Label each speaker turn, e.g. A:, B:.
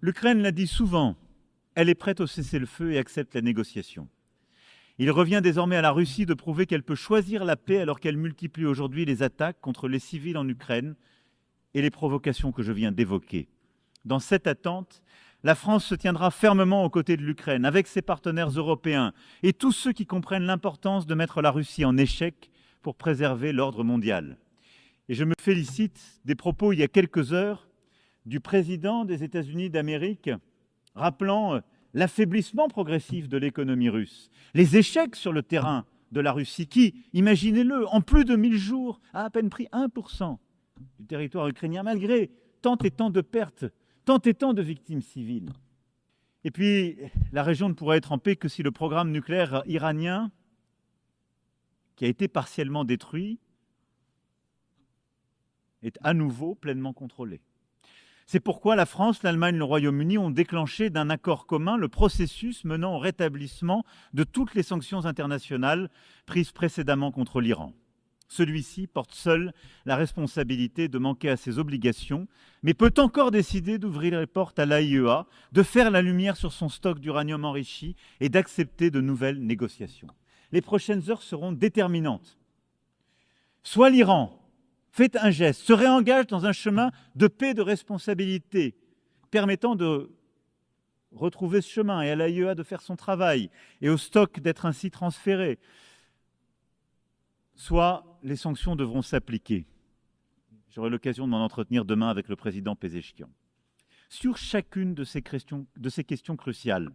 A: L'Ukraine l'a dit souvent, elle est prête au cessez-le-feu et accepte la négociation. Il revient désormais à la Russie de prouver qu'elle peut choisir la paix alors qu'elle multiplie aujourd'hui les attaques contre les civils en Ukraine et les provocations que je viens d'évoquer. Dans cette attente, la France se tiendra fermement aux côtés de l'Ukraine, avec ses partenaires européens et tous ceux qui comprennent l'importance de mettre la Russie en échec pour préserver l'ordre mondial. Et je me félicite des propos il y a quelques heures du président des États-Unis d'Amérique, rappelant l'affaiblissement progressif de l'économie russe, les échecs sur le terrain de la Russie qui, imaginez-le, en plus de 1000 jours, a à peine pris 1% du territoire ukrainien, malgré tant et tant de pertes, tant et tant de victimes civiles. Et puis, la région ne pourra être en paix que si le programme nucléaire iranien, qui a été partiellement détruit, est à nouveau pleinement contrôlé. C'est pourquoi la France, l'Allemagne et le Royaume-Uni ont déclenché d'un accord commun le processus menant au rétablissement de toutes les sanctions internationales prises précédemment contre l'Iran. Celui-ci porte seul la responsabilité de manquer à ses obligations, mais peut encore décider d'ouvrir les portes à l'AIEA, de faire la lumière sur son stock d'uranium enrichi et d'accepter de nouvelles négociations. Les prochaines heures seront déterminantes. Soit l'Iran fait un geste, se réengage dans un chemin de paix, de responsabilité, permettant de retrouver ce chemin et à l'AIEA de faire son travail et au stock d'être ainsi transféré. Soit les sanctions devront s'appliquer. J'aurai l'occasion de m'en entretenir demain avec le président Pezeshkian. Sur chacune de ces questions cruciales,